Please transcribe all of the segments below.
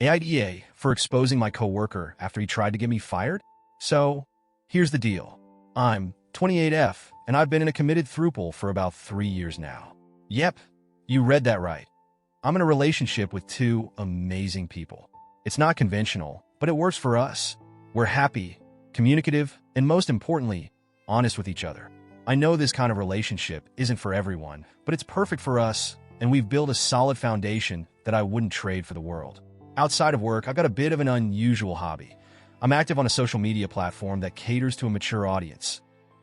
AITA for exposing my coworker after he tried to get me fired? So, here's the deal. I'm 28F, and I've been in a committed throuple for about 3 years now. Yep, you read that right. I'm in a relationship with two amazing people. It's not conventional, but it works for us. We're happy, communicative, and most importantly, honest with each other. I know this kind of relationship isn't for everyone, but it's perfect for us, and we've built a solid foundation that I wouldn't trade for the world. Outside of work, I've got a bit of an unusual hobby. I'm active on a social media platform that caters to a mature audience.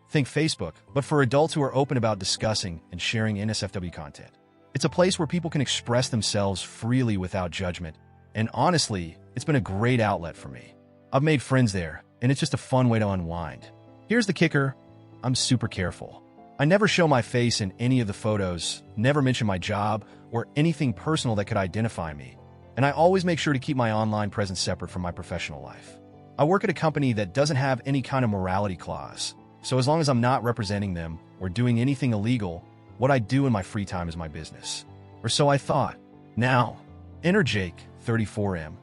Think Facebook, but for adults who are open about discussing and sharing NSFW content. It's a place where people can express themselves freely without judgment, and honestly, it's been a great outlet for me. I've made friends there, and it's just a fun way to unwind. Here's the kicker. I'm super careful. I never show my face in any of the photos, never mention my job, or anything personal that could identify me, and I always make sure to keep my online presence separate from my professional life. I work at a company that doesn't have any kind of morality clause, so as long as I'm not representing them or doing anything illegal, what I do in my free time is my business. Or so I thought. Now, enter Jake, 34M.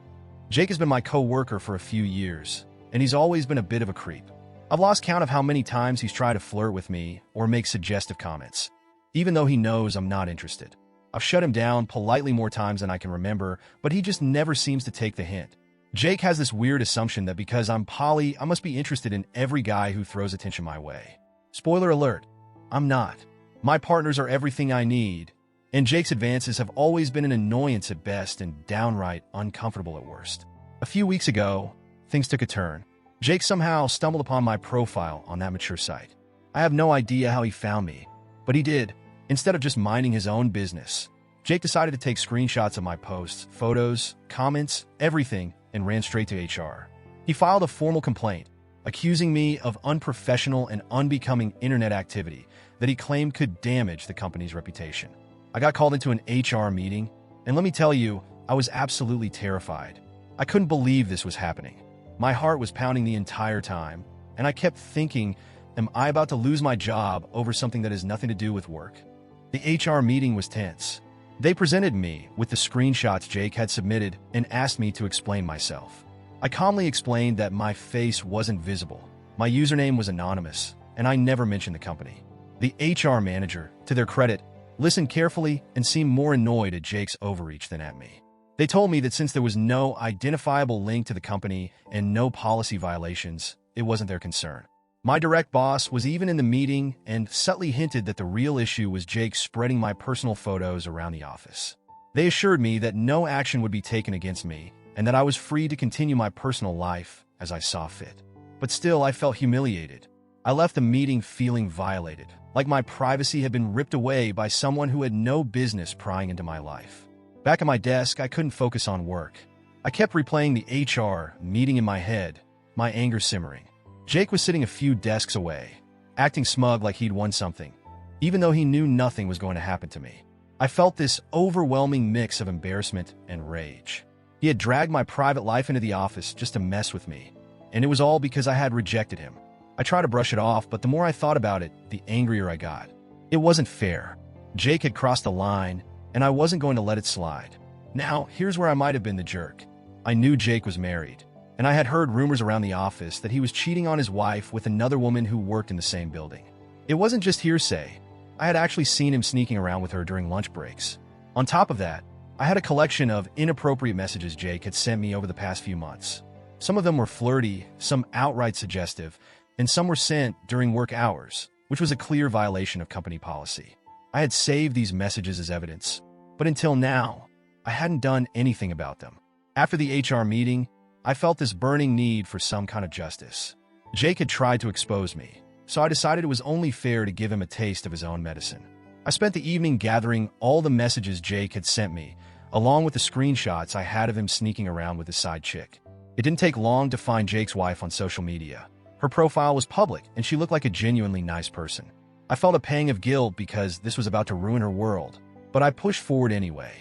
Jake has been my co-worker for a few years, and he's always been a bit of a creep. I've lost count of how many times he's tried to flirt with me or make suggestive comments, even though he knows I'm not interested. I've shut him down politely more times than I can remember, but he just never seems to take the hint. Jake has this weird assumption that because I'm poly, I must be interested in every guy who throws attention my way. Spoiler alert, I'm not. My partners are everything I need, and Jake's advances have always been an annoyance at best and downright uncomfortable at worst. A few weeks ago, things took a turn. Jake somehow stumbled upon my profile on that mature site. I have no idea how he found me, but he did. Instead of just minding his own business, Jake decided to take screenshots of my posts, photos, comments, everything, and ran straight to HR. He filed a formal complaint, accusing me of unprofessional and unbecoming internet activity that he claimed could damage the company's reputation. I got called into an HR meeting, and let me tell you, I was absolutely terrified. I couldn't believe this was happening. My heart was pounding the entire time, and I kept thinking, am I about to lose my job over something that has nothing to do with work? The HR meeting was tense. They presented me with the screenshots Jake had submitted and asked me to explain myself. I calmly explained that my face wasn't visible, my username was anonymous, and I never mentioned the company. The HR manager, to their credit, listened carefully and seemed more annoyed at Jake's overreach than at me. They told me that since there was no identifiable link to the company and no policy violations, it wasn't their concern. My direct boss was even in the meeting and subtly hinted that the real issue was Jake spreading my personal photos around the office. They assured me that no action would be taken against me and that I was free to continue my personal life as I saw fit. But still, I felt humiliated. I left the meeting feeling violated, like my privacy had been ripped away by someone who had no business prying into my life. Back at my desk, I couldn't focus on work. I kept replaying the HR meeting in my head, my anger simmering. Jake was sitting a few desks away, acting smug like he'd won something, even though he knew nothing was going to happen to me. I felt this overwhelming mix of embarrassment and rage. He had dragged my private life into the office just to mess with me, and it was all because I had rejected him. I tried to brush it off, but the more I thought about it, the angrier I got. It wasn't fair. Jake had crossed the line, and I wasn't going to let it slide. Now, here's where I might have been the jerk. I knew Jake was married, and I had heard rumors around the office that he was cheating on his wife with another woman who worked in the same building. It wasn't just hearsay. I had actually seen him sneaking around with her during lunch breaks. On top of that, I had a collection of inappropriate messages Jake had sent me over the past few months. Some of them were flirty, some outright suggestive, and some were sent during work hours, which was a clear violation of company policy. I had saved these messages as evidence, but until now, I hadn't done anything about them. After the HR meeting, I felt this burning need for some kind of justice. Jake had tried to expose me, so I decided it was only fair to give him a taste of his own medicine. I spent the evening gathering all the messages Jake had sent me, along with the screenshots I had of him sneaking around with his side chick. It didn't take long to find Jake's wife on social media. Her profile was public, and she looked like a genuinely nice person. I felt a pang of guilt because this was about to ruin her world, but I pushed forward anyway.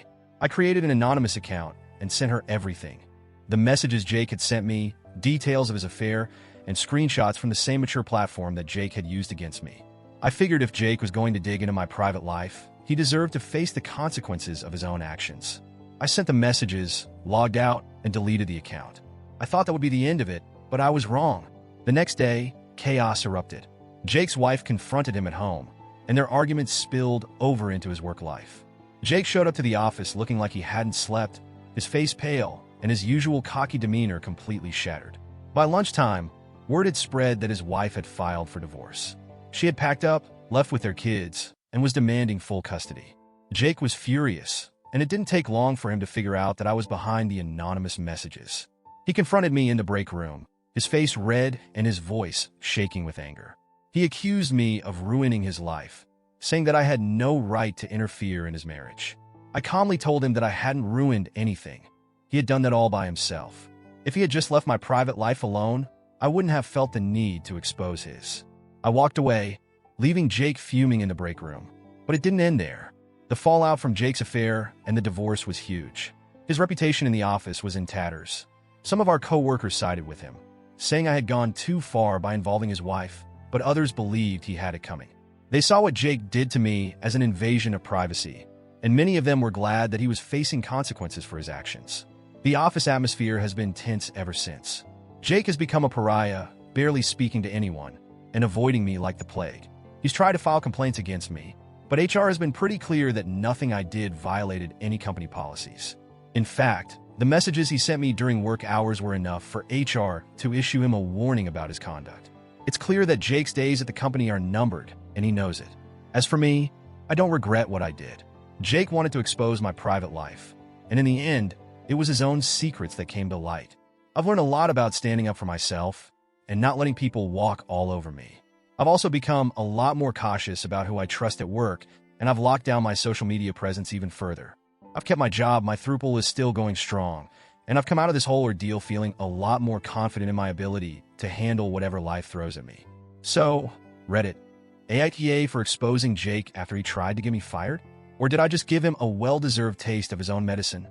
I created an anonymous account and sent her everything. The messages Jake had sent me, details of his affair, and screenshots from the same mature platform that Jake had used against me. I figured if Jake was going to dig into my private life, he deserved to face the consequences of his own actions. I sent the messages, logged out, and deleted the account. I thought that would be the end of it, but I was wrong. The next day, chaos erupted. Jake's wife confronted him at home, and their arguments spilled over into his work life. Jake showed up to the office looking like he hadn't slept, his face pale, and his usual cocky demeanor completely shattered. By lunchtime, word had spread that his wife had filed for divorce. She had packed up, left with their kids, and was demanding full custody. Jake was furious, and it didn't take long for him to figure out that I was behind the anonymous messages. He confronted me in the break room, his face red and his voice shaking with anger. He accused me of ruining his life, saying that I had no right to interfere in his marriage. I calmly told him that I hadn't ruined anything. He had done that all by himself. If he had just left my private life alone, I wouldn't have felt the need to expose his. I walked away, leaving Jake fuming in the break room. But it didn't end there. The fallout from Jake's affair and the divorce was huge. His reputation in the office was in tatters. Some of our coworkers sided with him, saying I had gone too far by involving his wife, but others believed he had it coming. They saw what Jake did to me as an invasion of privacy, and many of them were glad that he was facing consequences for his actions. The office atmosphere has been tense ever since. Jake has become a pariah, barely speaking to anyone, and avoiding me like the plague. He's tried to file complaints against me, but HR has been pretty clear that nothing I did violated any company policies. In fact, the messages he sent me during work hours were enough for HR to issue him a warning about his conduct. It's clear that Jake's days at the company are numbered, and he knows it. As for me, I don't regret what I did. Jake wanted to expose my private life, and in the end, it was his own secrets that came to light. I've learned a lot about standing up for myself and not letting people walk all over me. I've also become a lot more cautious about who I trust at work, and I've locked down my social media presence even further. I've kept my job, my throuple is still going strong, and I've come out of this whole ordeal feeling a lot more confident in my ability to handle whatever life throws at me. So, Reddit, AITA for exposing Jake after he tried to get me fired? Or did I just give him a well-deserved taste of his own medicine?